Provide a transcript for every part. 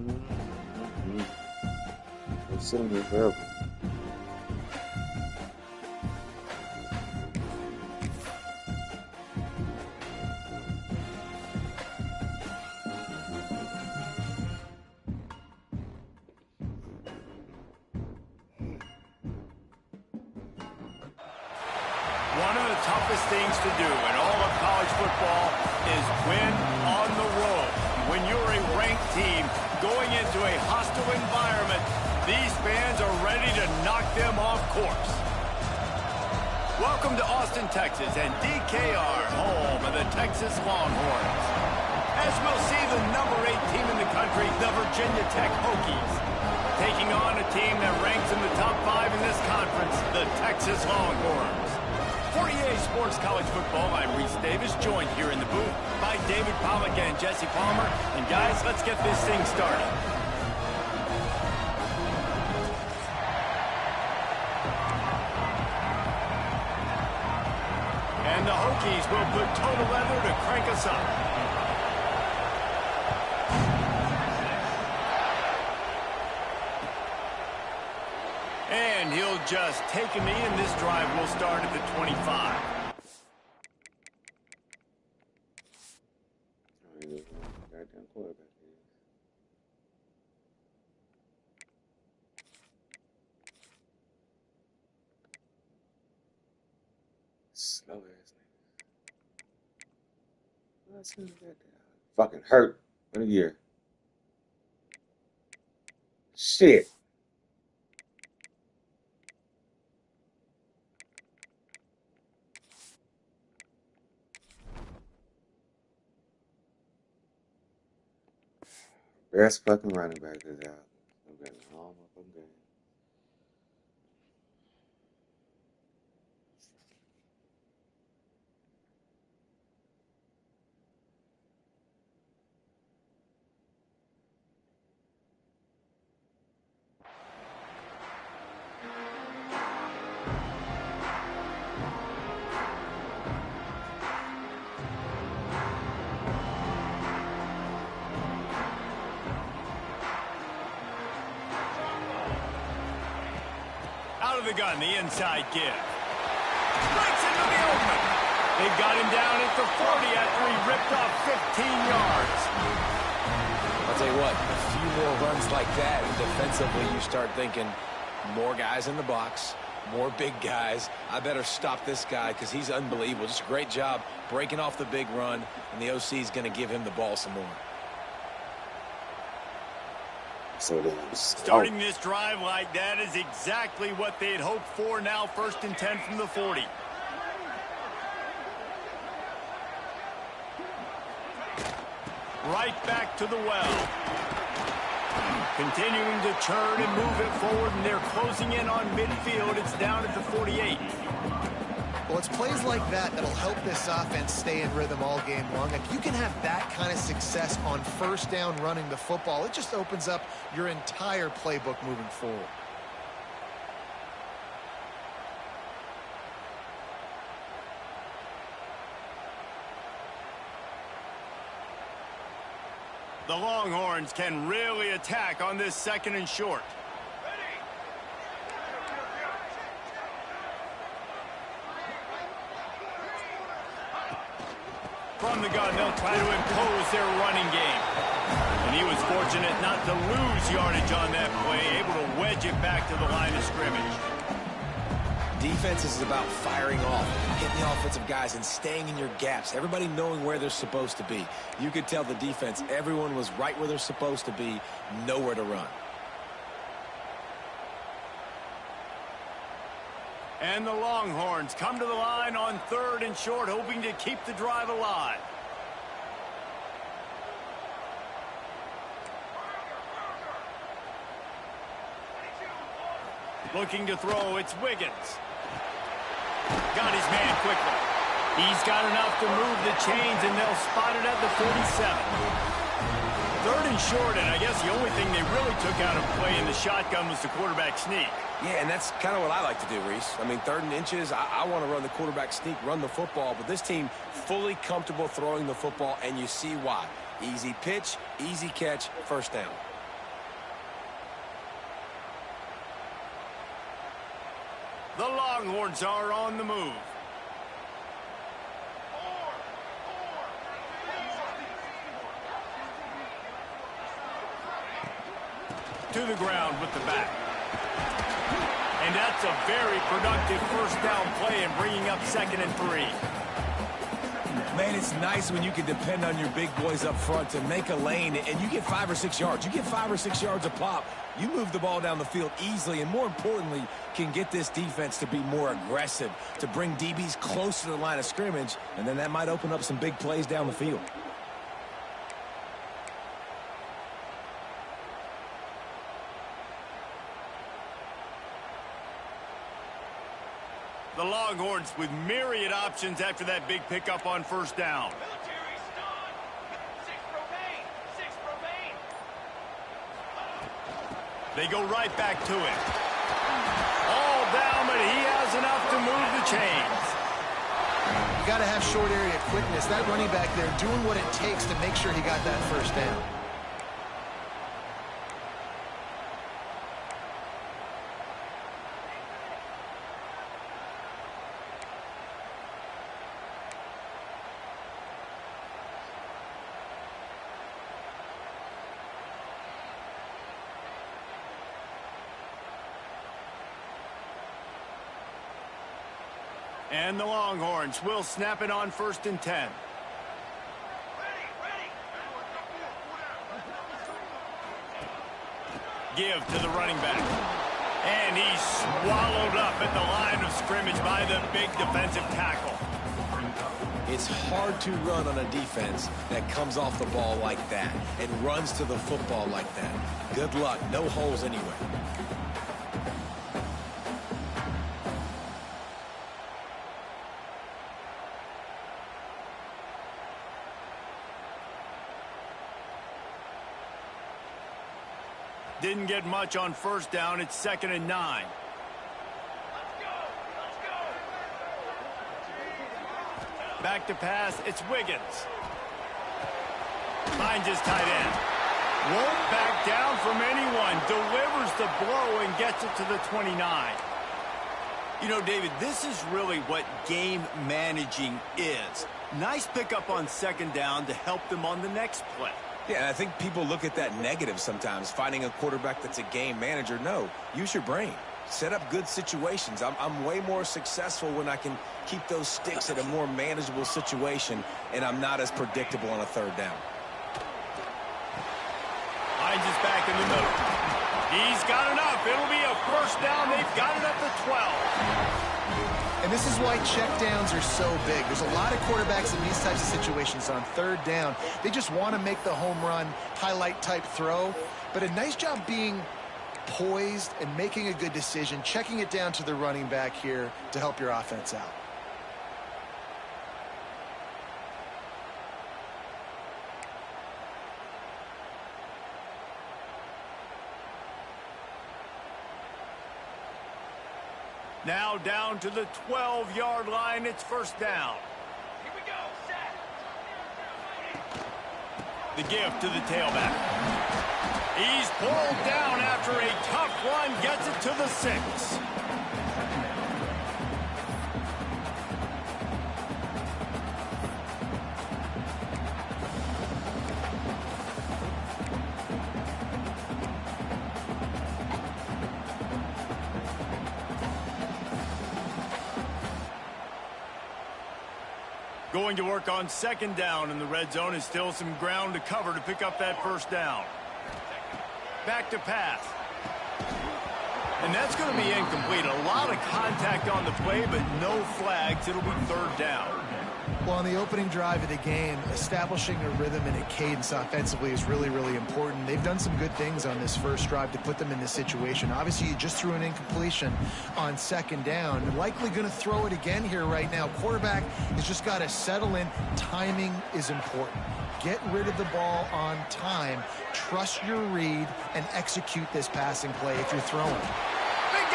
I'm sitting here forever. One of the toughest things to do in all of college football is win on the road. When you're a ranked team going into a hostile environment, these fans are ready to knock them off course. Welcome to Austin, Texas, and DKR, home of the Texas Longhorns. As we'll see, the number 8 team in the country, the Virginia Tech Hokies, taking on a team that ranks in the top 5 in this conference, the Texas Longhorns. For EA Sports College Football, I'm Reese Davis, joined here in the booth by David Pollack and Jesse Palmer. And guys, let's get this thing started. And the Hokies will put total leather to crank us up. And he'll just take a knee, and this drive will start at the 25. Goddamn quarterback. Slow ass nigga. Fucking hurt in a year. Shit. Best fucking running back is out. I'm getting home up. I'm getting. Out of the gun, the inside give. Breaks into the open. They got him down at the 40 after he ripped off 15 yards. I'll tell you what, a few more runs like that, and defensively you start thinking, more guys in the box, more big guys. I better stop this guy because he's unbelievable. Just a great job breaking off the big run, and the OC is going to give him the ball some more. Starting this drive like that is exactly what they'd hoped for. Now 1st and 10 from the 40. Right back to the well. Continuing to churn and move it forward, and they're closing in on midfield. It's down at the 48. Well, it's plays like that that'll help this offense stay in rhythm all game long. If you can have that kind of success on 1st down running the football, it just opens up your entire playbook moving forward. The Longhorns can really attack on this 2nd and short. From the gun, they'll try to impose their running game. And he was fortunate not to lose yardage on that play, able to wedge it back to the line of scrimmage. Defense is about firing off, hitting the offensive guys, and staying in your gaps. Everybody knowing where they're supposed to be. You could tell the defense, everyone was right where they're supposed to be, nowhere to run. And the Longhorns come to the line on 3rd and short, hoping to keep the drive alive. Looking to throw, it's Wiggins. Got his man quickly. He's got enough to move the chains, and they'll spot it at the 47. 3rd and short, and I guess the only thing they really took out of play in the shotgun was the quarterback sneak. Yeah, and that's kind of what I like to do, Reese. I mean, 3rd and inches, I want to run the quarterback sneak, run the football, but this team fully comfortable throwing the football, and you see why. Easy pitch, easy catch, 1st down. Longhorns are on the move. To the ground with the back. And that's a very productive first down play and bringing up 2nd and 3. Man, it's nice when you can depend on your big boys up front to make a lane and you get 5 or 6 yards. You get 5 or 6 yards a pop. You move the ball down the field easily and, more importantly, can get this defense to be more aggressive, to bring DBs close to the line of scrimmage, and then that might open up some big plays down the field. The Longhorns with myriad options after that big pickup on first down. They go right back to it. All down, but he has enough to move the chains. You got to have short area quickness. That running back there doing what it takes to make sure he got that first down. And the Longhorns will snap it on 1st and 10. Give to the running back. And he's swallowed up at the line of scrimmage by the big defensive tackle. It's hard to run on a defense that comes off the ball like that and runs to the football like that. Good luck. No holes anyway. Didn't get much on first down. It's 2nd and 9. Back to pass. It's Wiggins. Finds his tight end. Won't back down from anyone. Delivers the blow and gets it to the 29. You know, David, this is really what game managing is. Nice pickup on 2nd down to help them on the next play. Yeah, and I think people look at that negative sometimes, finding a quarterback that's a game manager. No, use your brain. Set up good situations. I'm way more successful when I can keep those sticks at a more manageable situation, and I'm not as predictable on a 3rd down. Finds his back in the middle. He's got enough. It'll be a first down. They've got it at the 12. And this is why checkdowns are so big. There's a lot of quarterbacks in these types of situations on 3rd down. They just want to make the home run, highlight type throw. But a nice job being poised and making a good decision, checking it down to the running back here to help your offense out. Now down to the 12-yard line. It's first down. Here we go. Set. The give to the tailback. He's pulled down after a tough run. Gets it to the 6. Going to work on 2nd down in the red zone. Is still some ground to cover to pick up that first down. Back to pass. And that's going to be incomplete. A lot of contact on the play, but no flags. It'll be 3rd down. Well, on the opening drive of the game, establishing a rhythm and a cadence offensively is really, really important. They've done some good things on this first drive to put them in this situation. Obviously, you just threw an incompletion on 2nd down. You're likely going to throw it again here right now. Quarterback has just got to settle in. Timing is important. Get rid of the ball on time. Trust your read and execute this passing play if you're throwing.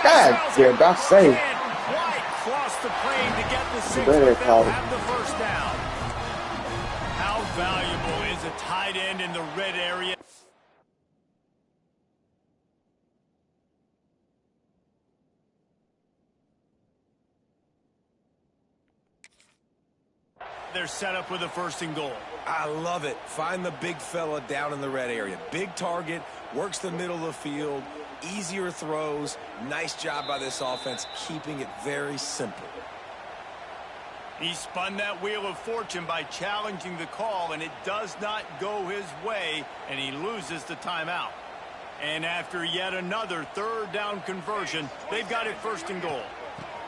God, yeah, about to say. Cross the plane to get the 6, but they'll have the first down. How valuable is a tight end in the red area? they're set up with a 1st and goal. I love it. Find the big fella down in the red area. Big target, works the middle of the field, easier throws. Nice job by this offense, keeping it very simple. He spun that wheel of fortune by challenging the call, and it does not go his way, and he loses the timeout. And after yet another 3rd down conversion, they've got it 1st and goal.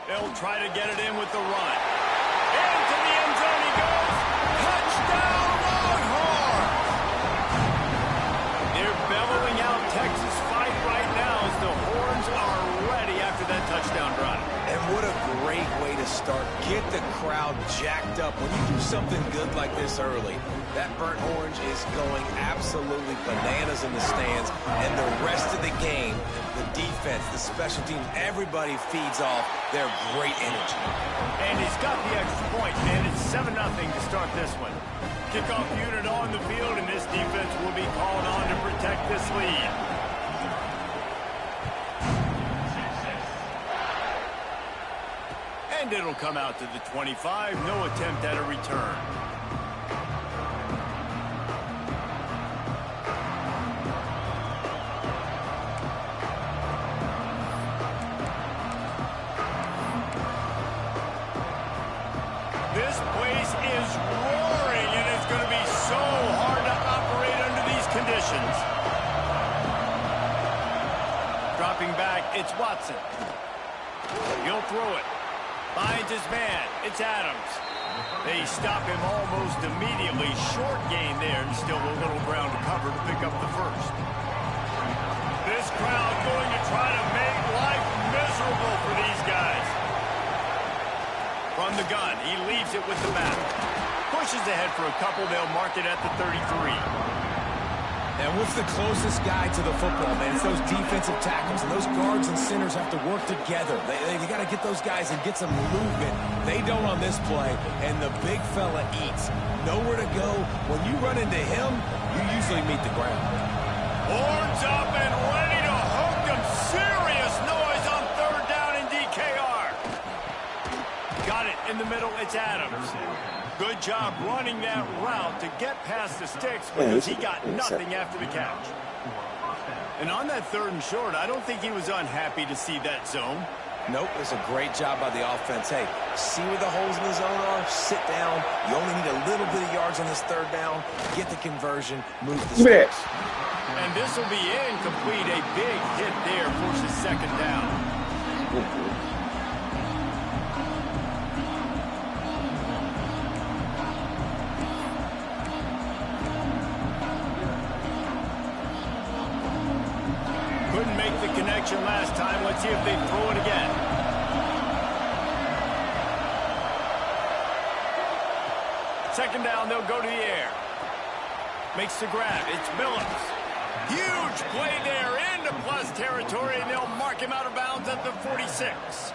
They'll try to get it in with the run. Into the end zone he goes. Touchdown, Longhorn! They're bellowing out Texas fight right now as the Horns are ready after that touchdown drive. And what a great way to start. Get the crowd jacked up. When you do something good like this early, that burnt orange is going absolutely bananas in the stands. And the rest of the game, the defense, the special teams, everybody feeds off their great energy. And he's got the extra point, and it's 7-0 to start this one. Kickoff unit on the field, and this defense will be called on to protect this lead. And it'll come out to the 25. No attempt at a return. This place is roaring, and it's going to be so hard to operate under these conditions. Dropping back, it's Watson. He'll throw it. Finds his man. It's Adams. They stop him almost immediately. Short gain there, and still a little ground to cover to pick up the 1st. This crowd going to try to make life miserable for these guys. From the gun, he leaves it with the back. Pushes ahead for a couple. They'll mark it at the 33. And what's the closest guy to the football, man? It's those defensive tackles, and those guards and centers have to work together. They got to get those guys and get some movement. They don't on this play, and the big fella eats. Nowhere to go. When you run into him, you usually meet the ground. Horns up and ready to hook them. Serious noise on 3rd down in DKR. Got it in the middle. It's Adams. Good job running that route to get past the sticks because he got nothing after the catch. And on that 3rd and short, I don't think he was unhappy to see that zone. Nope, it's a great job by the offense. Hey, see where the holes in the zone are? Sit down. You only need a little bit of yards on this 3rd down. Get the conversion. Move the sticks. And this will be incomplete. A big hit there forces 2nd down. Couldn't make the connection last time. Let's see if they throw it again. Second down, they'll go to the air. Makes the grab. It's Billups. Huge play there into plus territory, and they'll mark him out of bounds at the 46.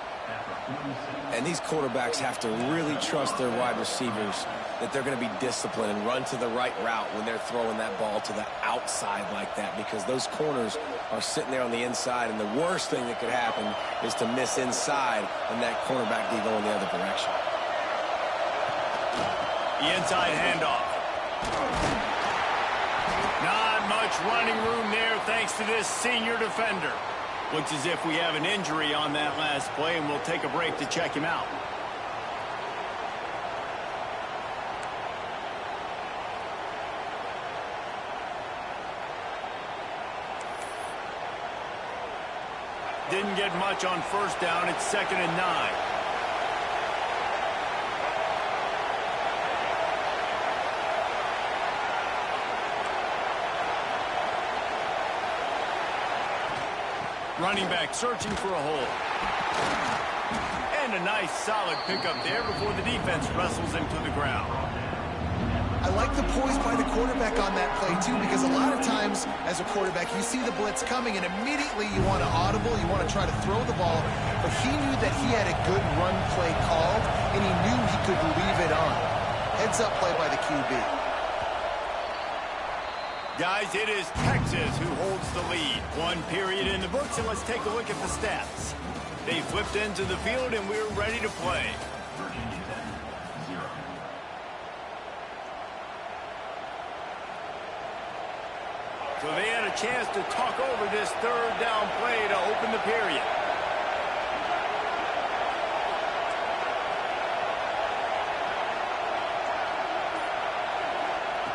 And these quarterbacks have to really trust their wide receivers that they're going to be disciplined and run to the right route when they're throwing that ball to the outside like that, because those corners are sitting there on the inside, and the worst thing that could happen is to miss inside and that cornerback be going the other direction. The inside handoff. Not much running room there thanks to this senior defender. Looks as if we have an injury on that last play, and we'll take a break to check him out. Didn't get much on 1st down. It's 2nd and 9. Running back searching for a hole. And a nice solid pickup there before the defense wrestles him to the ground. I like the poise by the quarterback on that play, too, because a lot of times as a quarterback, you see the blitz coming, and immediately you want to audible, you want to try to throw the ball, but he knew that he had a good run play called, and he knew he could leave it on. Heads-up play by the QB. Guys, it is Texas who holds the lead. 1 period in the books, and let's take a look at the stats. They flipped into the field, and we're ready to play. So they had a chance to talk over this third down play to open the period.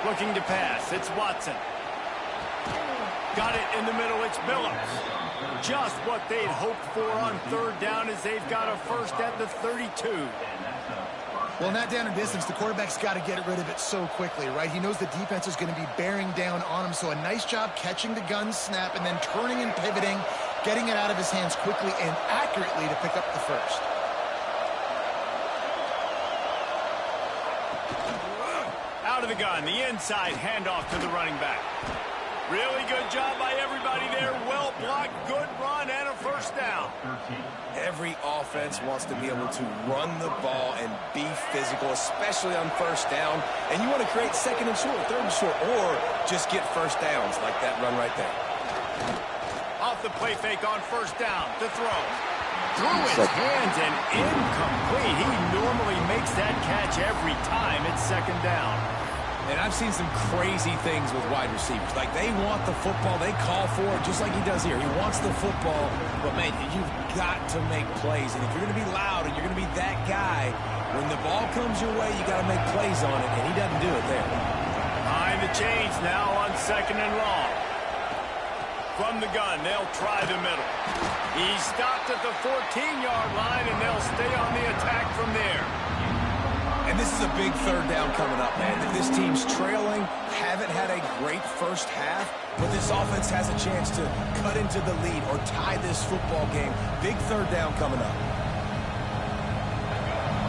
Looking to pass. It's Watson. Got it in the middle. It's Billups. Just what they'd hoped for on third down as they've got a first at the 32. Well, in that down and distance, the quarterback's got to get rid of it so quickly, right? He knows the defense is going to be bearing down on him, so a nice job catching the gun snap and then turning and pivoting, getting it out of his hands quickly and accurately to pick up the first. Out of the gun, the inside handoff to the running back. Really good job by everybody there. Well blocked, good run, and a first down. Every offense wants to be able to run the ball and be physical, especially on first down. And you want to create second and short, third and short, or just get first downs like that run right there. Off the play fake on first down to throw. Through his hands and incomplete. He normally makes that catch every time. It's second down. And I've seen some crazy things with wide receivers. Like, they want the football. They call for it just like he does here. He wants the football. But, man, you've got to make plays. And if you're going to be loud and you're going to be that guy, when the ball comes your way, you got to make plays on it. And he doesn't do it there. Behind the chains now on second and long. From the gun, they'll try the middle. He stopped at the 14-yard line, and they'll stay on the attack from there. And this is a big third down coming up, man. This team's trailing, haven't had a great first half, but this offense has a chance to cut into the lead or tie this football game. Big third down coming up.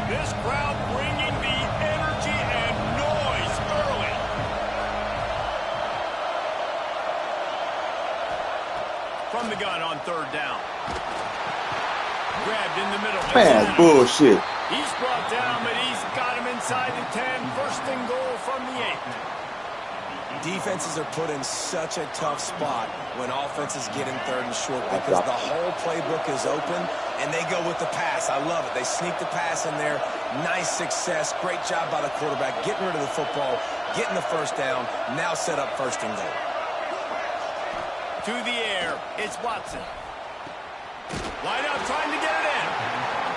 This crowd bringing the energy and noise early. From the gun on third down. Grabbed in the middle. Man, bullshit. He's brought down, but he's got him inside the 10. First and goal from the 8. Defenses are put in such a tough spot when offenses get in third and short because the whole playbook is open, and they go with the pass. I love it. They sneak the pass in there. Nice success. Great job by the quarterback getting rid of the football, getting the first down, now set up first and goal. To the air, it's Watson. Wide out trying to get it in.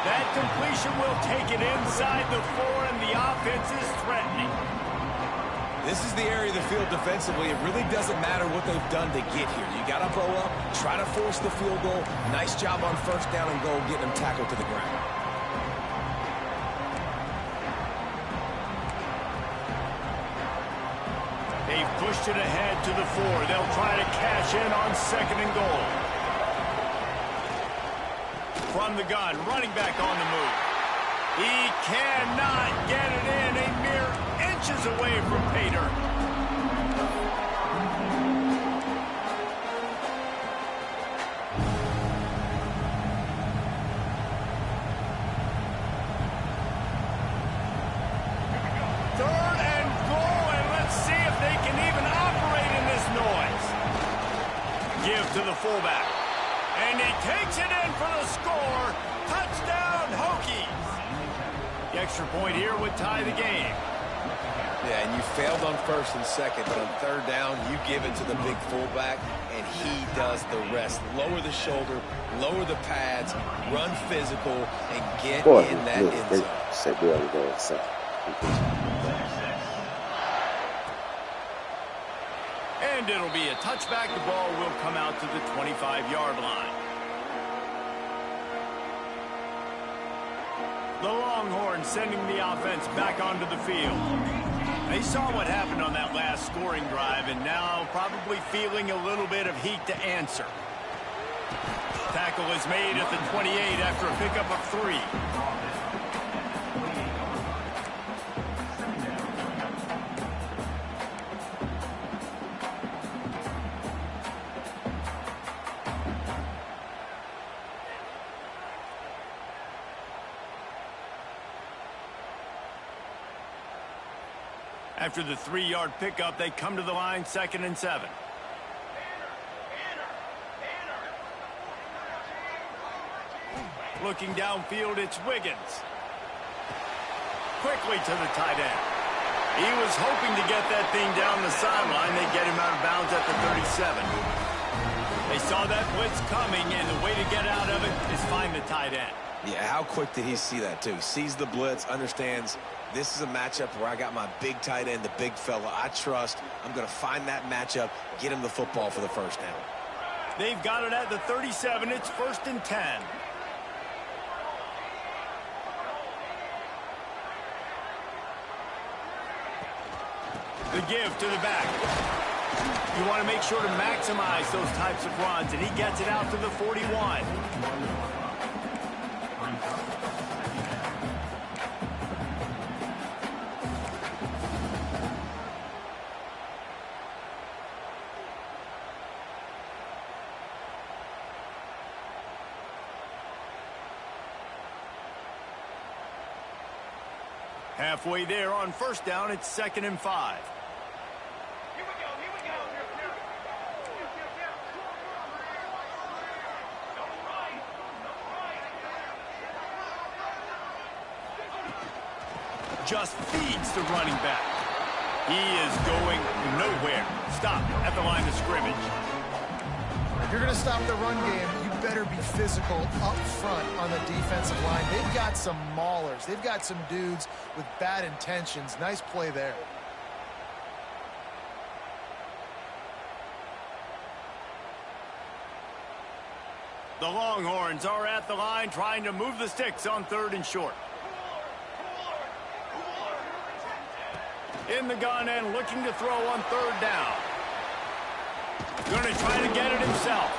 That completion will take it inside the 4, and the offense is threatening. This is the area of the field defensively. It really doesn't matter what they've done to get here. You got to blow up, try to force the field goal. Nice job on first down and goal, getting them tackled to the ground. They've pushed it ahead to the 4. They'll try to cash in on second and goal. From the gun, running back on the move. He cannot get it in, a mere inches away from Pater. Third and goal, and let's see if they can even operate in this noise. Give to the fullback. And he takes it in for the score. Touchdown, Hokies. The extra point here would tie the game. Yeah, and you failed on first and second, but on third down, you give it to the big fullback, and he does the rest. Lower the shoulder, lower the pads, run physical, and get in that end zone. And it'll be a touchback. The ball will come out to the 25-yard line. The Longhorns sending the offense back onto the field. They saw what happened on that last scoring drive and now probably feeling a little bit of heat to answer. Tackle is made at the 28 after a pickup of 3. After the 3-yard pickup, they come to the line, 2nd and 7. Looking downfield, it's Wiggins. Quickly to the tight end. He was hoping to get that thing down the sideline. They get him out of bounds at the 37. They saw that blitz coming, and the way to get out of it is find the tight end. Yeah, how quick did he see that, too? Sees the blitz, understands this is a matchup where I got my big tight end, the big fella I trust. I'm going to find that matchup, get him the football for the first down. They've got it at the 37. It's 1st and 10. The give to the back. You want to make sure to maximize those types of runs, and he gets it out to the 41. Halfway there on 1st down, it's 2nd and 5. Just feeds the running back. He is going nowhere. Stop at the line of scrimmage. If you're going to stop the run game, you better be physical up front on the defensive line. They've got some maulers. They've got some dudes with bad intentions. Nice play there. The Longhorns are at the line trying to move the sticks on 3rd and short. In the gun and looking to throw on 3rd down. Going to try to get it himself.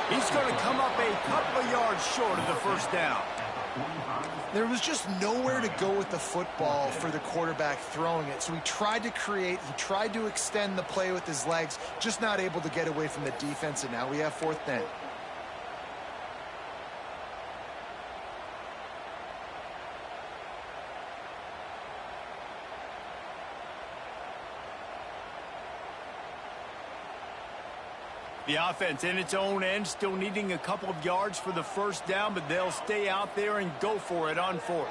He's going to come up a couple of yards short of the 1st down. There was just nowhere to go with the football for the quarterback throwing it. So he tried to create, he tried to extend the play with his legs, just not able to get away from the defense, and now we have 4th down. The offense in its own end, still needing a couple of yards for the 1st down, but they'll stay out there and go for it on 4th.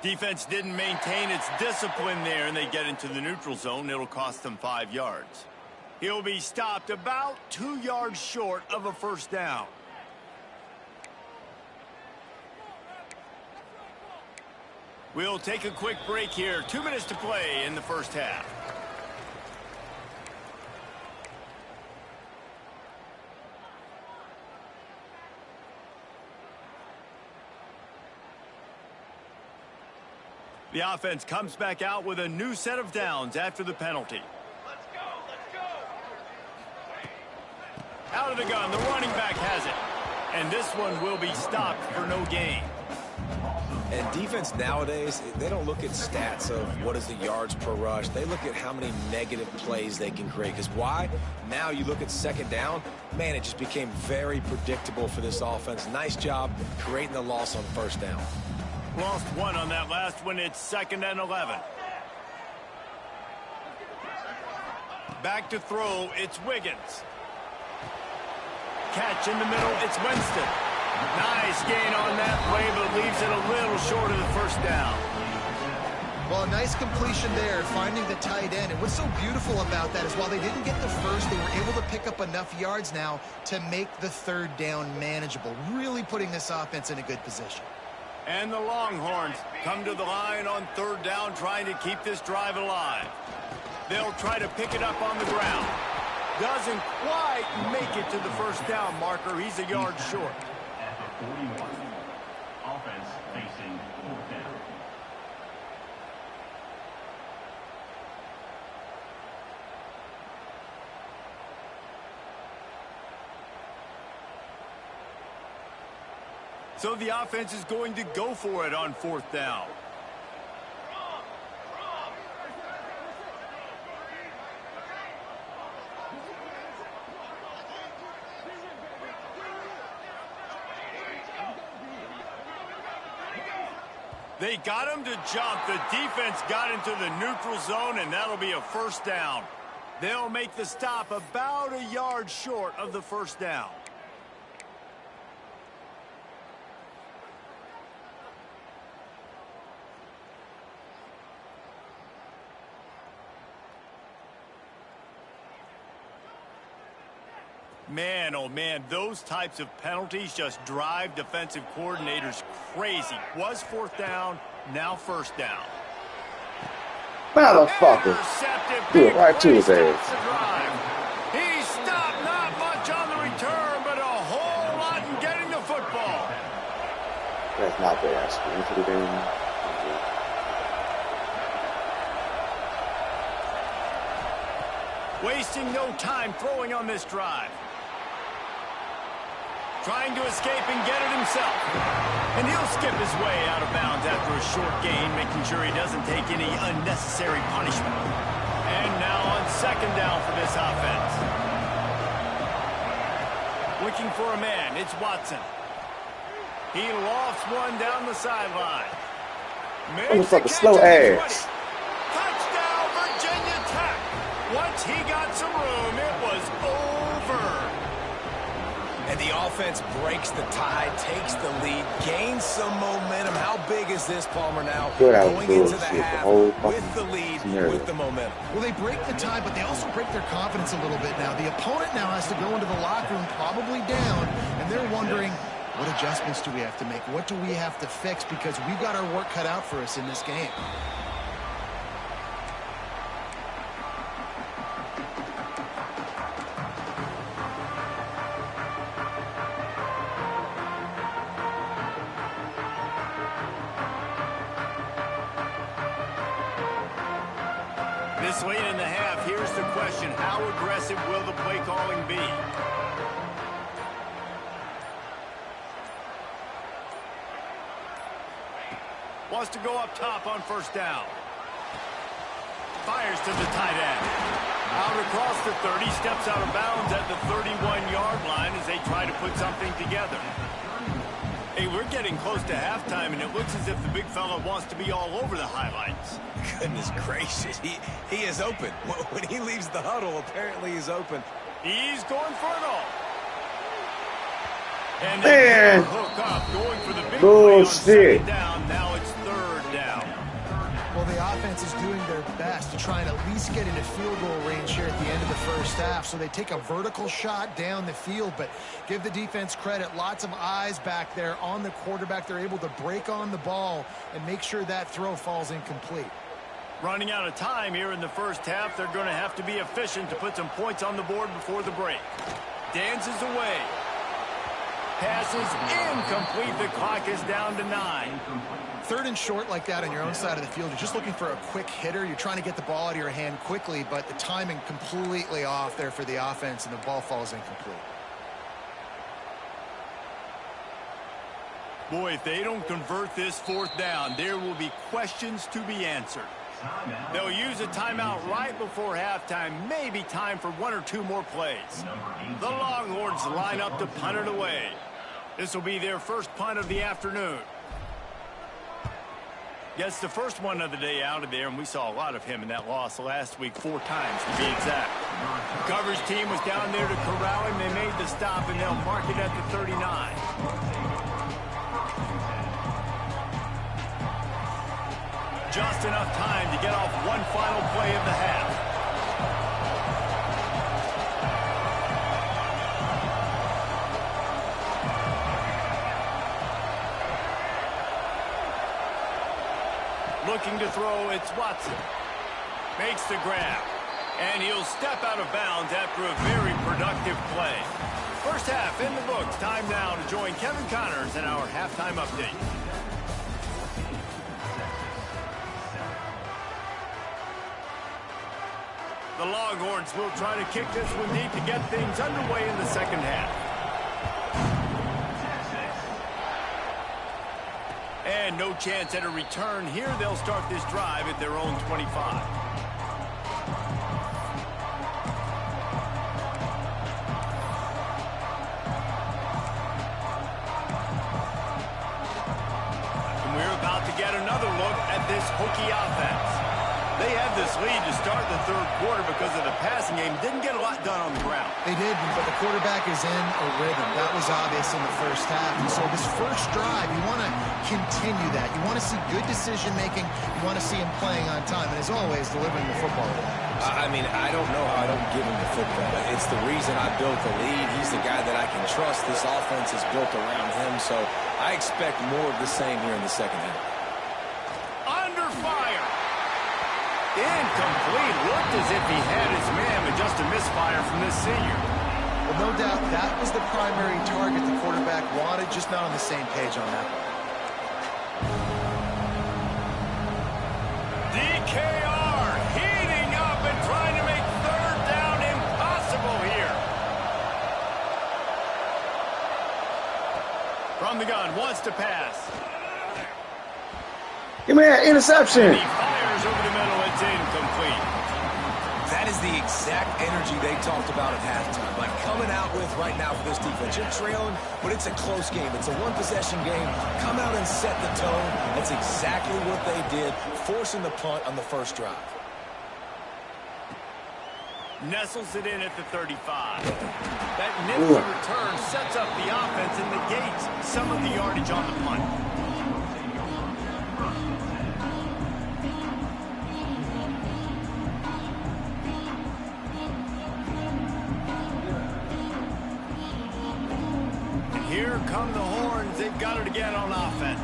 Defense didn't maintain its discipline there, and they get into the neutral zone. It'll cost them 5 yards. He'll be stopped about 2 yards short of a 1st down. We'll take a quick break here. 2 minutes to play in the 1st half. The offense comes back out with a new set of downs after the penalty. Let's go, let's go. Out of the gun, the running back has it. And this one will be stopped for no gain. And defense nowadays, they don't look at stats of what is the yards per rush. They look at how many negative plays they can create. Because why? Now you look at 2nd down, man, it just became very predictable for this offense. Nice job creating the loss on 1st down. Lost 1 on that last one. It's 2nd and 11. Back to throw, it's Wiggins. Catch in the middle, it's Winston. Nice gain on that play, but leaves it a little short of the 1st down. Well, a nice completion there, finding the tight end. And what's so beautiful about that is while they didn't get the first, they were able to pick up enough yards now to make the 3rd down manageable, really putting this offense in a good position. And the Longhorns come to the line on 3rd down, trying to keep this drive alive. They'll try to pick it up on the ground. Doesn't quite make it to the 1st down marker. He's a yard short. At the 41, offense facing 4th down. So the offense is going to go for it on 4th down. They got him to jump. The defense got into the neutral zone, and that'll be a 1st down. They'll make the stop about a yard short of the first down. Man, oh man, those types of penalties just drive defensive coordinators crazy. Was fourth down, now first down. Motherfucker. Do it right to his ass. He stopped, not much on the return, but a whole lot in getting the football. That's not bad. Screen to the game. Wasting no time throwing on this drive. Trying to escape and get it himself. And he'll skip his way out of bounds after a short gain, making sure he doesn't take any unnecessary punishment. And now on second down for this offense. Looking for a man, it's Watson. He lofts one down the sideline. Motherfucker, slow ass. Touchdown, Virginia Tech. Once he got some room, it was over. And the offense breaks the tie, takes the lead, gains some momentum. How big is this, Palmer, now? Going into the half with the lead, with the momentum. Well, they break the tie, but they also break their confidence a little bit now. The opponent now has to go into the locker room probably down, and they're wondering, what adjustments do we have to make? What do we have to fix? Because we've got our work cut out for us in this game. This late in the half, here's the question. How aggressive will the play calling be? Wants to go up top on first down. Fires to the tight end. Out across the 30, steps out of bounds at the 31-yard line as they try to put something together. Hey, we're getting close to halftime, and it looks as if the big fella wants to be all over the highlights. Goodness gracious, he is open. When he leaves the huddle, apparently he's open. He's going for it all. And man, hook up, going for the big bullshit. Down. Now it's third down. Well, the offense is doing their best to try and at least get into field goal range here at the end of the first half. So they take a vertical shot down the field, but give the defense credit. Lots of eyes back there on the quarterback. They're able to break on the ball and make sure that throw falls incomplete. Running out of time here in the first half. They're going to have to be efficient to put some points on the board before the break. Dances away. Passes incomplete. The clock is down to 9. Third and short like that on your own side of the field, you're just looking for a quick hitter. You're trying to get the ball out of your hand quickly, but the timing completely off there for the offense, and the ball falls incomplete. Boy, if they don't convert this fourth down, there will be questions to be answered. They'll use a timeout right before halftime, maybe time for one or two more plays. The Longhorns line up to punt it away. This will be their first punt of the afternoon. Gets the first one of the day out of there, and we saw a lot of him in that loss last week, 4 times to be exact. The coverage team was down there to corral him. They made the stop, and they'll mark it at the 39. Just enough time to get off one final play of the half. Looking to throw, it's Watson. Makes the grab. And he'll step out of bounds after a very productive play. First half in the books. Time now to join Kevin Connors in our halftime update. The Longhorns will try to kick this one deep to get things underway in the second half. And no chance at a return here. They'll start this drive at their own 25. And we're about to get another look at this Hokie offense. They had this lead to start the third quarter because of the passing game. Didn't get a lot done on the ground. They did, but the quarterback is in a rhythm. That was obvious in the first half. And so this first drive, you want to continue that. You want to see good decision-making. You want to see him playing on time. And as always, delivering the football. I mean, I don't know how I don't give him the football. It's the reason I built the lead. He's the guy that I can trust. This offense is built around him, so I expect more of the same here in the second half. Under fire. Incomplete. Looked as if he had his man, but just a misfire from this senior. Well, no doubt that was the primary target the quarterback wanted, just not on the same page on that one. DKR heating up and trying to make third down impossible here. From the gun, wants to pass. Give me that interception. And he fires over the middle. It's incomplete. That is the exact energy they talked about at halftime. Like coming out with right now for this defense. You're trailing, but it's a close game. It's a one-possession game. Come out and set the tone. That's exactly what they did, forcing the punt on the first drive. Nestles it in at the 35. That nifty return sets up the offense and negates some of the yardage on the punt. Here come the horns. They've got it again on offense.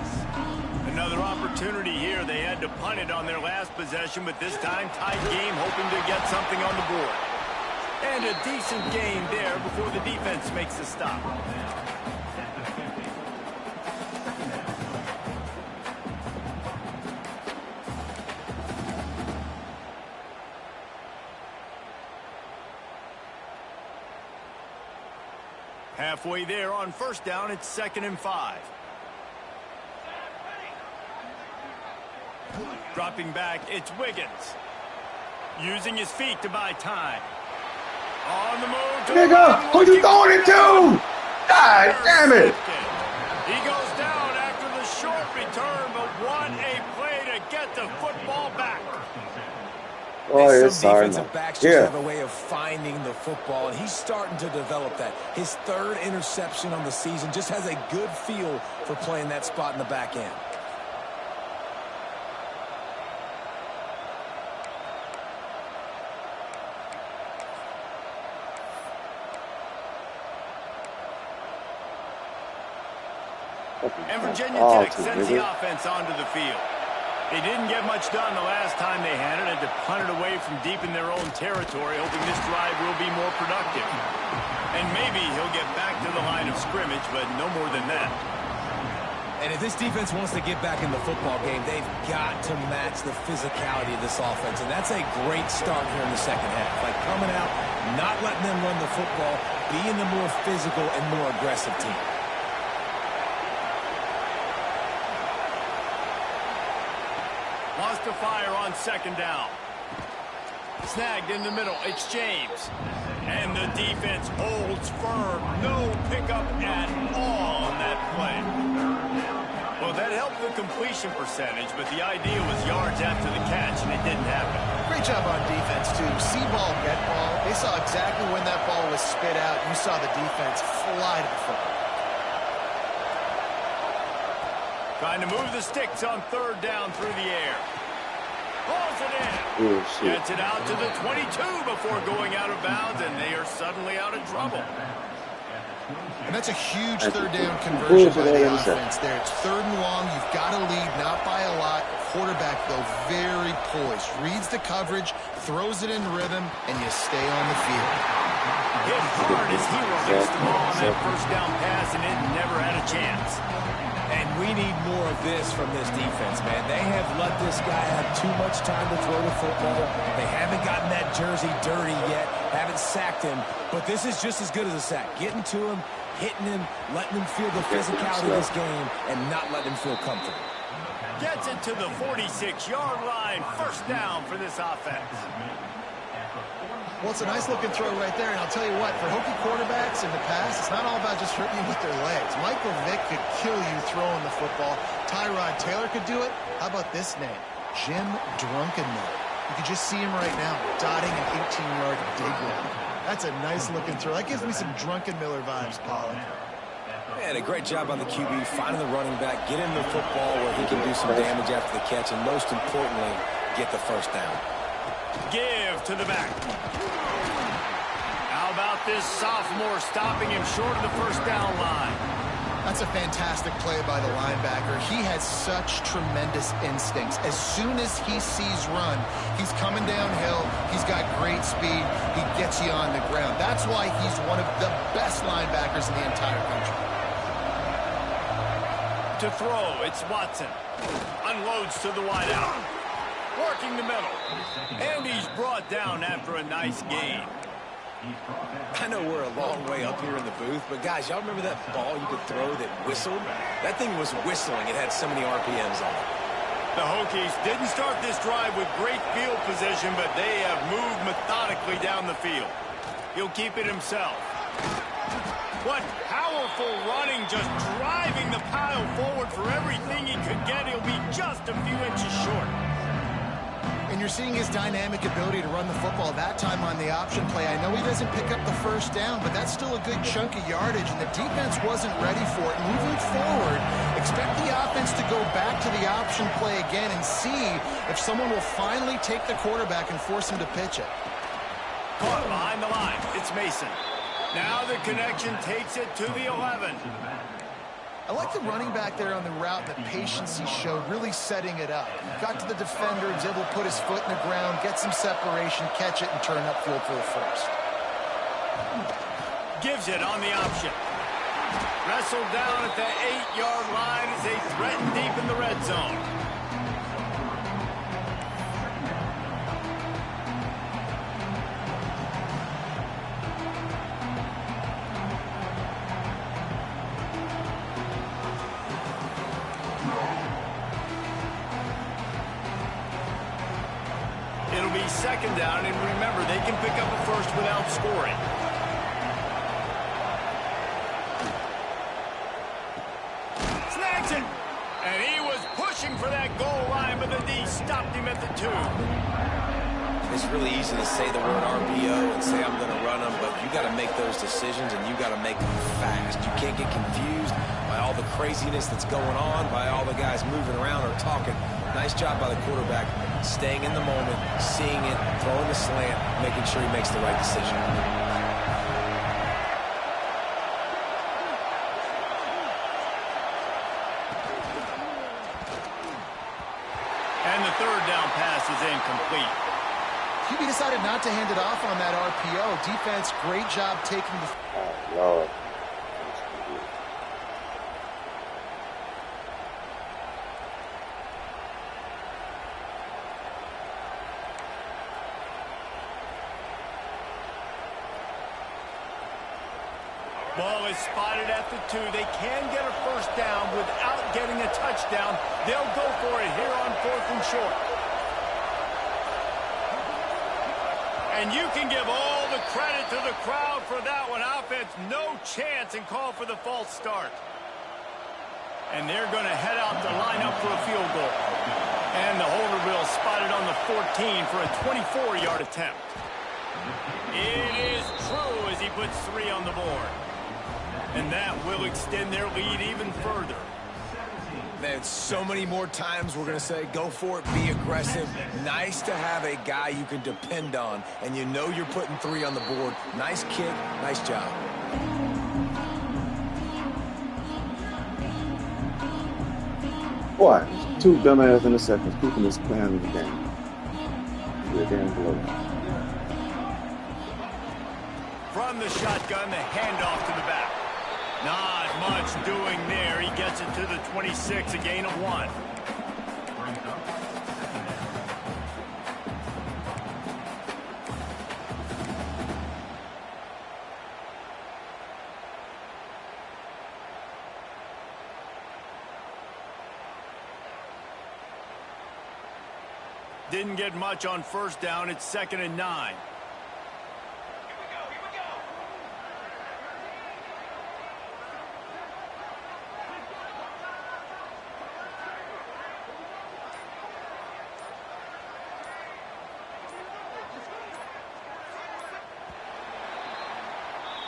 Another opportunity here. They had to punt it on their last possession, but this time tied game, hoping to get something on the board. And a decent gain there before the defense makes the stop. Halfway there on first down, it's 2nd and 5. Dropping back, it's Wiggins. Using his feet to buy time. On the move. Nigga, who you throwing it to? God damn it. He goes down after the short return, but what a play to get the football back. Oh, yes, some sorry. defensive backs just have a way of finding the football, and he's starting to develop that. His third interception on the season, just has a good feel for playing that spot in the back end. And Virginia Tech sends the offense onto the field. They didn't get much done the last time they had it. Had to punt it away from deep in their own territory, hoping this drive will be more productive. And maybe he'll get back to the line of scrimmage, but no more than that. And if this defense wants to get back in the football game, they've got to match the physicality of this offense. And that's a great start here in the second half. Like coming out, not letting them run the football, being the more physical and more aggressive team. Wants to fire on 2nd down. Snagged in the middle. It's James. And the defense holds firm. No pickup at all on that play. Well, that helped the completion percentage, but the idea was yards after the catch, and it didn't happen. Great job on defense, too. See ball, get ball. They saw exactly when that ball was spit out. You saw the defense fly to the football. Trying to move the sticks on 3rd down through the air. Pulls it in. Oh, shit. Gets it out to the 22 before going out of bounds, and they are suddenly out of trouble. And that's a huge 3rd down conversion by the offense there. It's 3rd and long. You've got to lead, not by a lot. Quarterback, though, very poised. Reads the coverage, throws it in rhythm, and you stay on the field. Hit hard as he released the ball on that 1st down pass, and it never had a chance. And we need more of this from this defense, man. They have let this guy have too much time to throw the football. They haven't gotten that jersey dirty yet, haven't sacked him. But this is just as good as a sack. Getting to him, hitting him, letting him feel the physicality of this game, and not letting him feel comfortable. Gets it to the 46-yard line. 1st down for this offense. Well, it's a nice-looking throw right there, and I'll tell you what, for Hokie quarterbacks in the past, it's not all about just hurting you with their legs. Michael Vick could kill you throwing the football. Tyrod Taylor could do it. How about this name? Jim Drunkenmiller. You can just see him right now, dotting an 18-yard dig route. That's a nice looking throw. That gives me some Drunken Miller vibes, Pollard. And a great job on the QB, finding the running back, get him the football where he can do some damage after the catch, and most importantly, get the first down. Give to the back. How about this sophomore stopping him short of the first down line? That's a fantastic play by the linebacker. He has such tremendous instincts. As soon as he sees run, he's coming downhill. He's got great speed. He gets you on the ground. That's why he's one of the best linebackers in the entire country. To throw, it's Watson. Unloads to the wideout. Working the middle. And he's brought down after a nice gain. I know we're a long way up here in the booth, but guys, y'all remember that ball you could throw that whistled? That thing was whistling. It had so many RPMs on it. The Hokies didn't start this drive with great field position, but they have moved methodically down the field. He'll keep it himself. What powerful running, just driving the pile forward for everything he could get. He'll be just a few inches short. And you're seeing his dynamic ability to run the football that time on the option play. I know he doesn't pick up the first down, but that's still a good chunk of yardage, and the defense wasn't ready for it. Moving forward, expect the offense to go back to the option play again and see if someone will finally take the quarterback and force him to pitch it. Caught behind the line. It's Mason. Now the connection takes it to the 11. I like the running back there on the route, the patience he showed, really setting it up. Got to the defender, was able to put his foot in the ground, get some separation, catch it, and turn upfield for the first. Gives it on the option. Wrestled down at the 8-yard line as they threaten deep in the red zone. It'll be second down, and remember, they can pick up a first without scoring. Snags it! And he was pushing for that goal line, but the D stopped him at the 2. It's really easy to say the word RPO and say I'm going to run them, but you got to make those decisions, and you got to make them fast. You can't get confused by all the craziness that's going on, by all the guys moving around or talking. Nice job by the quarterback, staying in the moment, seeing it, throwing the slant, making sure he makes the right decision. And the third down pass is incomplete. QB decided not to hand it off on that RPO. Defense, great job taking the... Oh, Lord. Ball is spotted at the 2. They can get a first down without getting a touchdown. They'll go for it here on 4th and short. And you can give all the credit to the crowd for that one. Offense, no chance, and call for the false start. And they're going to head out to line up for a field goal. And the holder will spotted on the 14 for a 24-yard attempt. It is true as he puts 3 on the board. And that will extend their lead even further. Man, so many more times we're going to say, go for it, be aggressive. Nice to have a guy you can depend on, and you know you're putting 3 on the board. Nice kick, nice job. Boy, 2 dumbass interceptions keeping this plan in the game. We're damn blowout. From the shotgun, the handoff to the back. Not much doing there. He gets it to the 26, a gain of 1. Didn't get much on first down. It's 2nd and 9.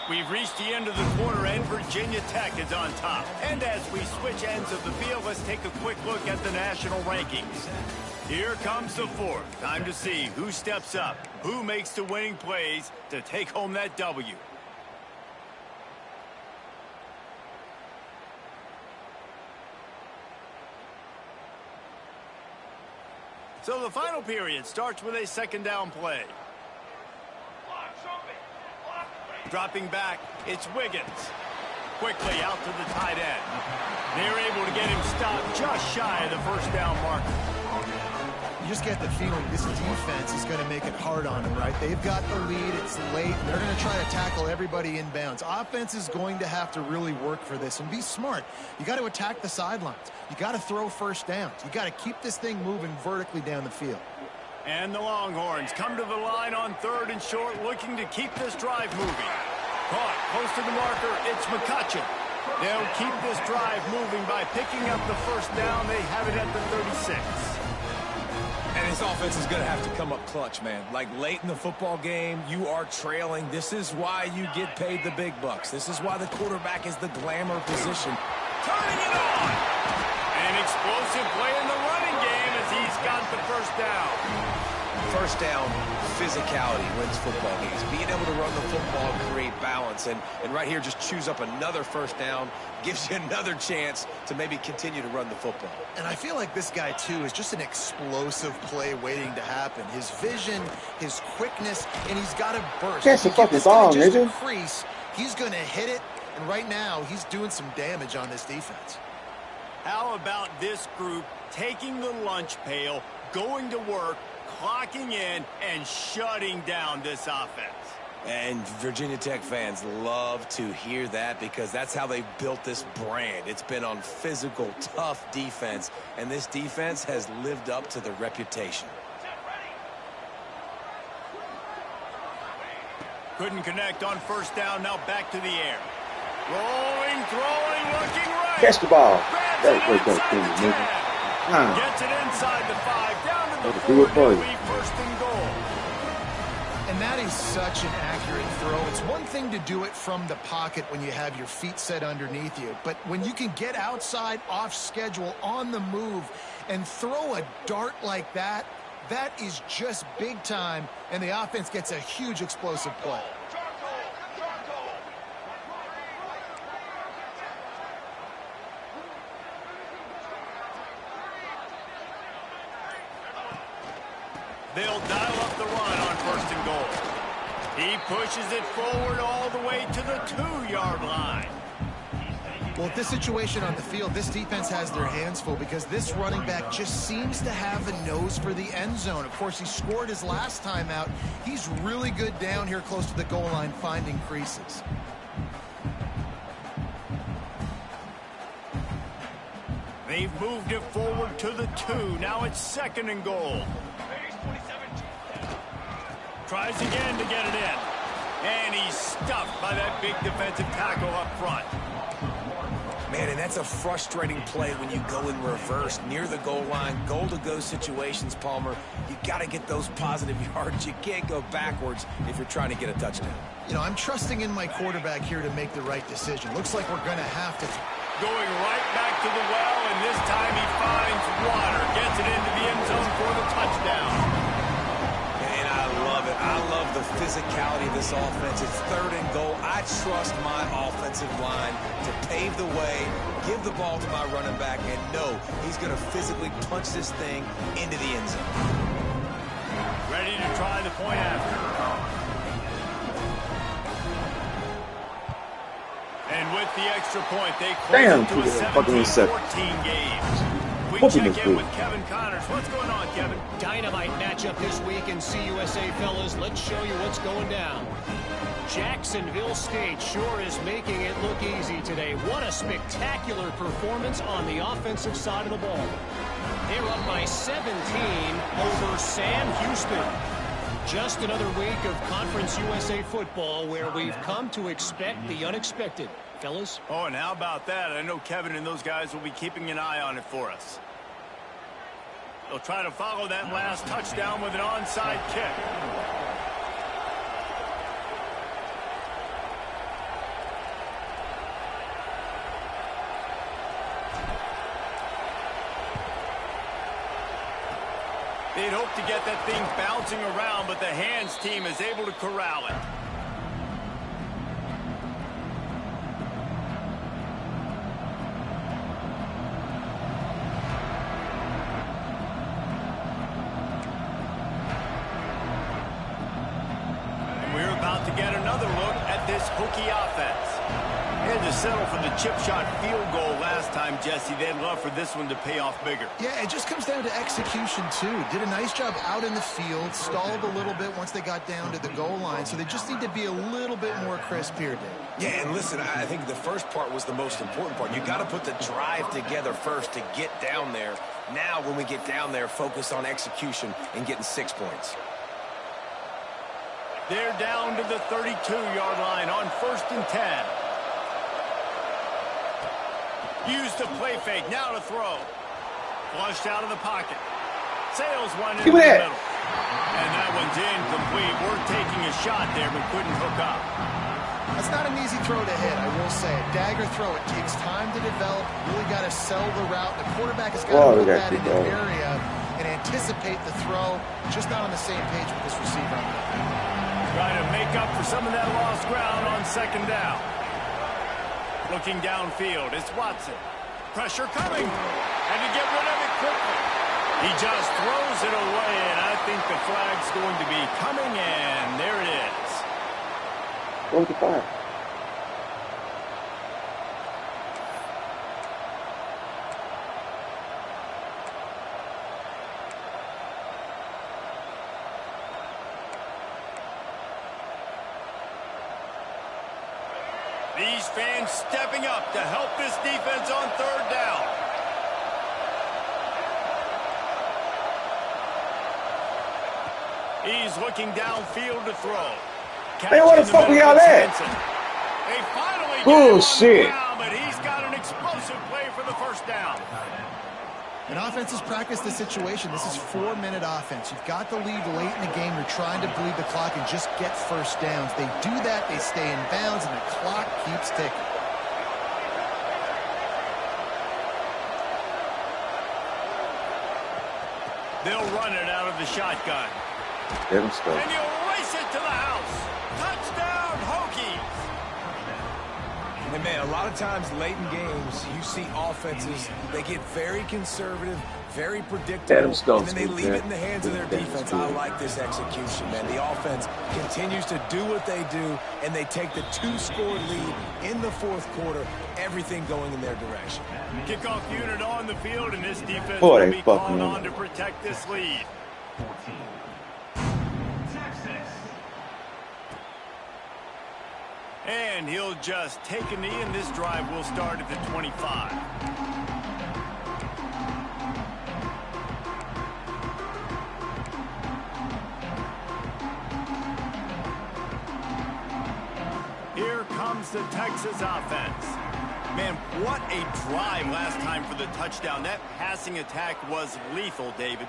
We've reached the end of the quarter, and Virginia Tech is on top. And as we switch ends of the field, let's take a quick look at the national rankings. Here comes the fourth. Time to see who steps up, who makes the winning plays to take home that W. So the final period starts with a second down play. Dropping back, it's Wiggins. Quickly out to the tight end. They're able to get him stopped just shy of the first down marker. You just get the feeling this defense is going to make it hard on them, right? They've got the lead. It's late. They're going to try to tackle everybody inbounds. Offense is going to have to really work for this and be smart. You got to attack the sidelines. You got to throw first downs. You got to keep this thing moving vertically down the field. And the Longhorns come to the line on 3rd and short, looking to keep this drive moving. Caught close to the marker, it's McCutcheon. They'll keep this drive moving by picking up the first down. They have it at the 36. And this offense is going to have to come up clutch, man. Like late in the football game, you are trailing. This is why you get paid the big bucks. This is why the quarterback is the glamour position. Turning it on! An explosive play in the running game as he's got the first down. First down, physicality wins football games. Being able to run the football, create balance. And right here, just choose up another first down, gives you another chance to maybe continue to run the football. And I feel like this guy, too, is just an explosive play waiting to happen. His vision, his quickness, and he's got a burst. Catch the fucking ball, nigga. He's going to hit it, and right now, he's doing some damage on this defense. How about this group taking the lunch pail, going to work, clocking in, and shutting down this offense? And Virginia Tech fans love to hear that because that's how they built this brand. It's been on physical, tough defense, and this defense has lived up to the reputation. Couldn't connect on first down, now back to the air. Rolling, throwing, looking right. Catch the ball. Grabs That it was inside the 10. Gets it inside the 5, down to the 4, first and goal. And that is such an accurate throw. It's one thing to do it from the pocket when you have your feet set underneath you, but when you can get outside, off schedule, on the move, and throw a dart like that, that is just big time, and the offense gets a huge explosive play. They'll dial up the run on first and goal. He pushes it forward all the way to the 2-yard line. Well, at this situation on the field, this defense has their hands full because this running back just seems to have a nose for the end zone. Of course, he scored his last time out. He's really good down here close to the goal line, finding creases. They've moved it forward to the 2. Now it's second and goal. Tries again to get it in. And he's stuffed by that big defensive tackle up front. Man, and that's a frustrating play when you go in reverse near the goal line, goal-to-go situations, Palmer. You got to get those positive yards. You can't go backwards if you're trying to get a touchdown. You know, I'm trusting in my quarterback here to make the right decision. Looks like we're going to have to. Going right back to the well, and this time he finds water. Gets it into the end zone for the touchdown. And I love it. I love the physicality of this offense. It's third and goal. I trust my offensive line to pave the way, give the ball to my running back, and know he's going to physically punch this thing into the end zone. Ready to try the point after. And with the extra point, they close it to a 17-14 game. We check in with Kevin Connors. What's going on, Kevin? Dynamite matchup this week in CUSA, fellas. Let's show you what's going down. Jacksonville State sure is making it look easy today. What a spectacular performance on the offensive side of the ball. They're up by 17 over Sam Houston. Just another week of Conference USA football where we've come to expect the unexpected. Fellas? Oh, and how about that? I know Kevin and those guys will be keeping an eye on it for us. They'll try to follow that last touchdown with an onside kick. They'd hope to get that thing bouncing around, but the hands team is able to corral it. We're about to get another look at this Hokie offense. They had to settle for the chip shot field goal last time, Jesse. They'd love for this one to pay off bigger. Yeah, it just comes down to execution, too. Did a nice job out in the field, stalled a little bit once they got down to the goal line, so they just need to be a little bit more crisp here, Dave. Yeah, and listen, I think the first part was the most important part. You got to put the drive together first to get down there. Now, when we get down there, focus on execution and getting 6 points. They're down to the 32-yard line on 1st and 10. Use the play fake, now to throw. Flushed out of the pocket. Sails one into the middle. And that one's incomplete. We're taking a shot there, but couldn't hook up. That's not an easy throw to hit, I will say. Dagger throw, it takes time to develop. Really got to sell the route. The quarterback has got to put that in the area and anticipate the throw. Just not on the same page with this receiver. Trying to make up for some of that lost ground on 2nd down. Looking downfield, it's Watson. Pressure coming. And to get rid of it quickly. He just throws it away, and I think the flag's going to be coming, and there it is. Go with the fire. These fans stepping up to help this defense on 3rd down. He's looking downfield to throw. Hey, what the fuck we y'all at? They finally Bullshit. get him on the ground, but he's got an explosive play for the 1st down. And offenses practice the situation. This is 4-minute offense. You've got the lead late in the game. You're trying to bleed the clock and just get 1st downs. They do that, they stay in bounds, and the clock keeps ticking. They'll run it out of the shotgun. Let him go. And you'll race it to the house. Touchdown, Hokies. And man, a lot of times late in games, you see offenses, they get very conservative, very predictable, and then they leave it in the hands of their defense. I like this execution, man. The offense continues to do what they do, and they take the 2-score lead in the 4th quarter, everything going in their direction. Kickoff unit on the field, and this defense will be called on to protect this lead. 14. Texas. And he'll just take a knee, and this drive will start at the 25. Here comes the Texas offense. Man, what a drive last time for the touchdown. That passing attack was lethal, David.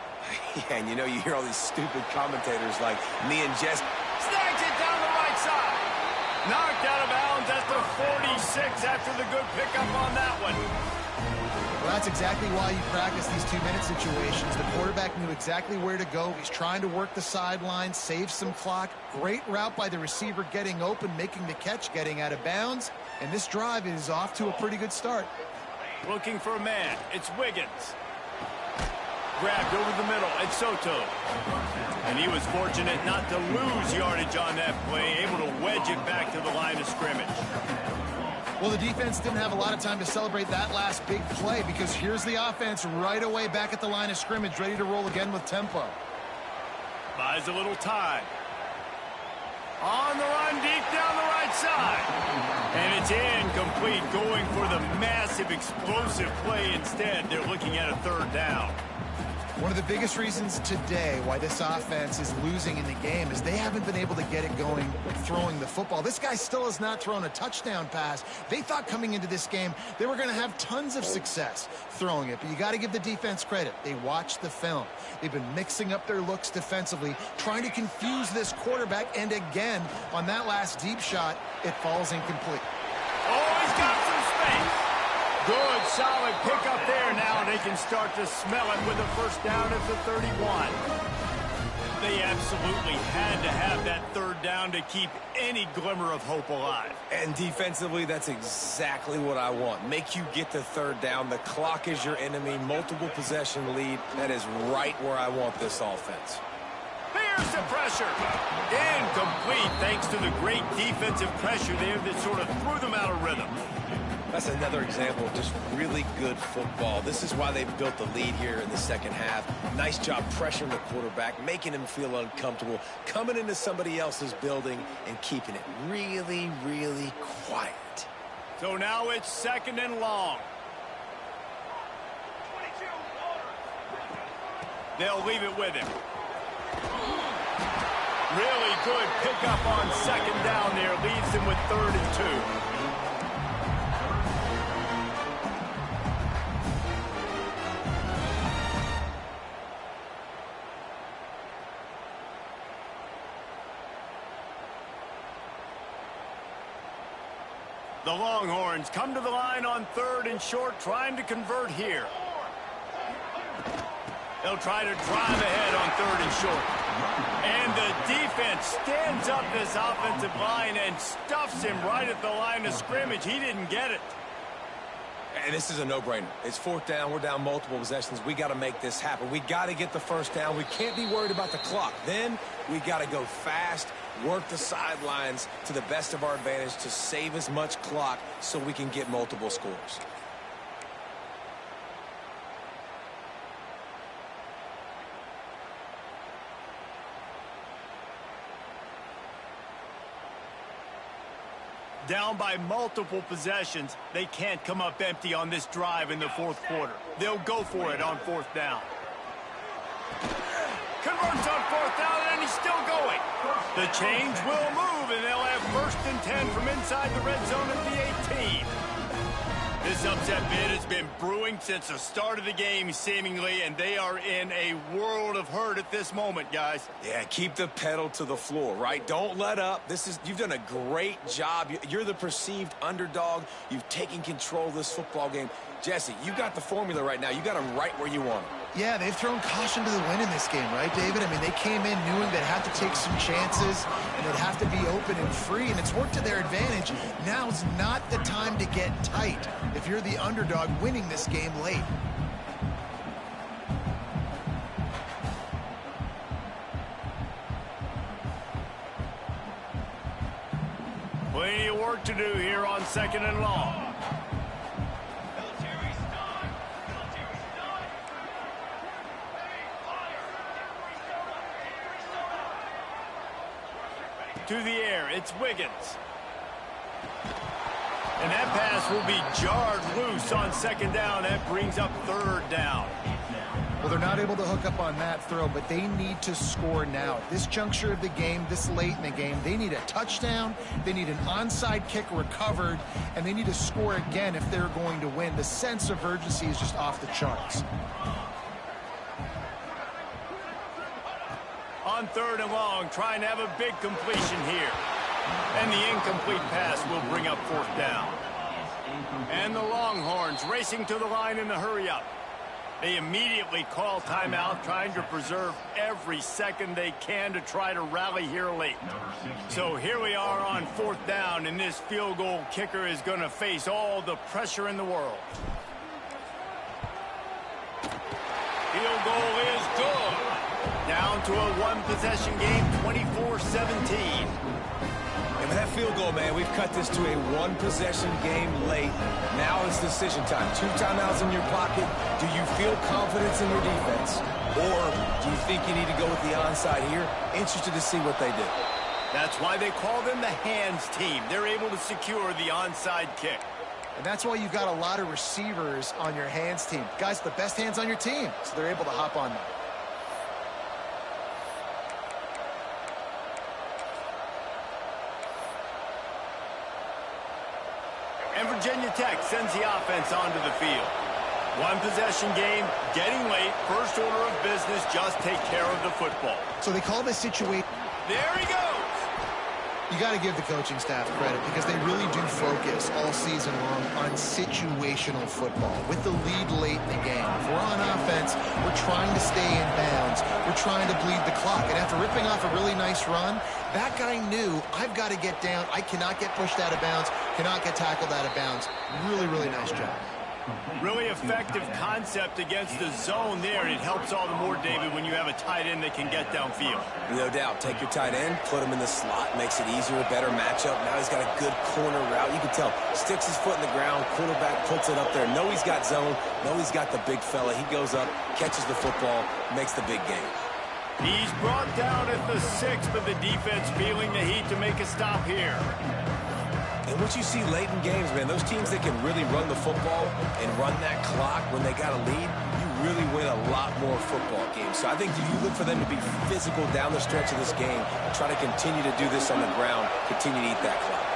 Yeah, and you know, you hear all these stupid commentators like me and Jess. Snags it down the right side. Knocked out of bounds at the 46 after the good pickup on that one. Well, that's exactly why you practice these 2-minute situations. The quarterback knew exactly where to go. He's trying to work the sideline, save some clock. Great route by the receiver getting open, making the catch, getting out of bounds. And this drive is off to a pretty good start. Looking for a man. It's Wiggins. Grabbed over the middle. It's Soto. And he was fortunate not to lose yardage on that play, able to wedge it back to the line of scrimmage. Well, the defense didn't have a lot of time to celebrate that last big play because here's the offense right away back at the line of scrimmage, ready to roll again with tempo. Buys a little time. On the run, deep down the right side. And it's incomplete, going for the massive explosive play instead. They're looking at a 3rd down. One of the biggest reasons today why this offense is losing in the game is they haven't been able to get it going throwing the football. This guy still has not thrown a touchdown pass. They thought coming into this game they were going to have tons of success throwing it, but you got to give the defense credit. They watched the film. They've been mixing up their looks defensively, trying to confuse this quarterback, and again, on that last deep shot, it falls incomplete. Oh, he's got some space. Good, solid pickup there. Now they can start to smell it with a first down at the 31. They absolutely had to have that third down to keep any glimmer of hope alive. And defensively, that's exactly what I want. Make you get the third down. The clock is your enemy. Multiple possession lead. That is right where I want this offense. There's the pressure. Incomplete thanks to the great defensive pressure there that sort of threw them out of rhythm. That's another example of just really good football. This is why they've built the lead here in the second half. Nice job pressuring the quarterback, making him feel uncomfortable, coming into somebody else's building and keeping it really, really quiet. So now it's second and long. They'll leave it with him. Really good pickup on second down there. Leaves them with 3rd and 2. The Longhorns come to the line on 3rd and short, trying to convert here. They'll try to drive ahead on 3rd and short. And the defense stands up this offensive line and stuffs him right at the line of scrimmage. He didn't get it. And this is a no-brainer. It's 4th down. We're down multiple possessions. We got to make this happen. We got to get the first down. We can't be worried about the clock. Then we got to go fast, work the sidelines to the best of our advantage to save as much clock so we can get multiple scores. Down by multiple possessions, they can't come up empty on this drive in the 4th quarter. They'll go for it on 4th down. Converts on 4th down, and he's still going. The change will move, and they'll have 1st and 10 from inside the red zone at the 18. This upset bid has been brewing since the start of the game, seemingly, and they are in a world of hurt at this moment, guys. Yeah, keep the pedal to the floor, right? Don't let up. You've done a great job. You're the perceived underdog. You've taken control of this football game. Jesse, you got the formula right now. You got them right where you want them. Yeah, they've thrown caution to the wind in this game, right, David? I mean, they came in knowing they'd have to take some chances and they'd have to be open and free, and it's worked to their advantage. Now's not the time to get tight if you're the underdog winning this game late. Plenty of work to do here on 2nd and long. To the air, it's Wiggins. And that pass will be jarred loose on 2nd down. That brings up 3rd down. Well, they're not able to hook up on that throw, but they need to score now. At this juncture of the game, this late in the game, they need a touchdown, they need an onside kick recovered, and they need to score again if they're going to win. The sense of urgency is just off the charts. On 3rd and long, trying to have a big completion here. And the incomplete pass will bring up 4th down. And the Longhorns racing to the line in the hurry-up. They immediately call timeout, trying to preserve every second they can to try to rally here late. So here we are on 4th down, and this field goal kicker is going to face all the pressure in the world. Field goal is good. Down to a one-possession game, 24-17. And with that field goal, man, we've cut this to a one-possession game late. Now it's decision time. 2 timeouts in your pocket. Do you feel confidence in your defense? Or do you think you need to go with the onside here? Interested to see what they do. That's why they call them the hands team. They're able to secure the onside kick. And that's why you've got a lot of receivers on your hands team. Guys, the best hands on your team, so they're able to hop on them. And Virginia Tech sends the offense onto the field. One-possession game, getting late, first order of business, just take care of the football. So they call this situation. There he goes. You got to give the coaching staff credit because they really do focus all season long on situational football. With the lead late in the game, if we're on offense, we're trying to stay in bounds. We're trying to bleed the clock. And after ripping off a really nice run, that guy knew, I've got to get down. I cannot get pushed out of bounds, cannot get tackled out of bounds. Really, really nice job. Really effective concept against the zone there, and it helps all the more, David, when you have a tight end that can get downfield. No doubt. Take your tight end, put him in the slot, makes it easier, a better matchup. Now he's got a good corner route. You can tell, sticks his foot in the ground, quarterback puts it up there. Know he's got zone, know he's got the big fella. He goes up, catches the football, makes the big game. He's brought down at the 6, but the defense feeling the heat to make a stop here. And what you see late in games, man, those teams that can really run the football and run that clock when they got a lead, you really win a lot more football games. So I think if you look for them to be physical down the stretch of this game, try to continue to do this on the ground, continue to eat that clock.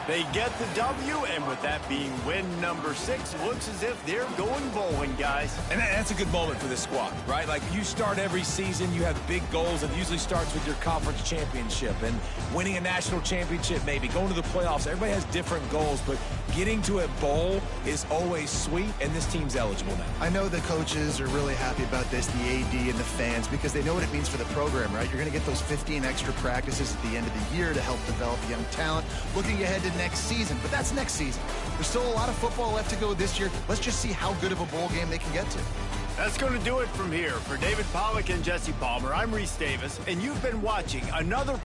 They get the W, and with that being win number 6, looks as if they're going bowling, guys. And that's a good moment for this squad, right? Like, you start every season, you have big goals, and it usually starts with your conference championship and winning a national championship, maybe going to the playoffs. Everybody has different goals, but getting to a bowl is always sweet, and this team's eligible now. I know the coaches are really happy about this, the AD and the fans, because they know what it means for the program, right? You're going to get those 15 extra practices at the end of the year to help develop young talent. Looking ahead to next season, but that's next season. There's still a lot of football left to go this year. Let's just see how good of a bowl game they can get to. That's going to do it from here. For David Pollack and Jesse Palmer, I'm Reese Davis, and you've been watching another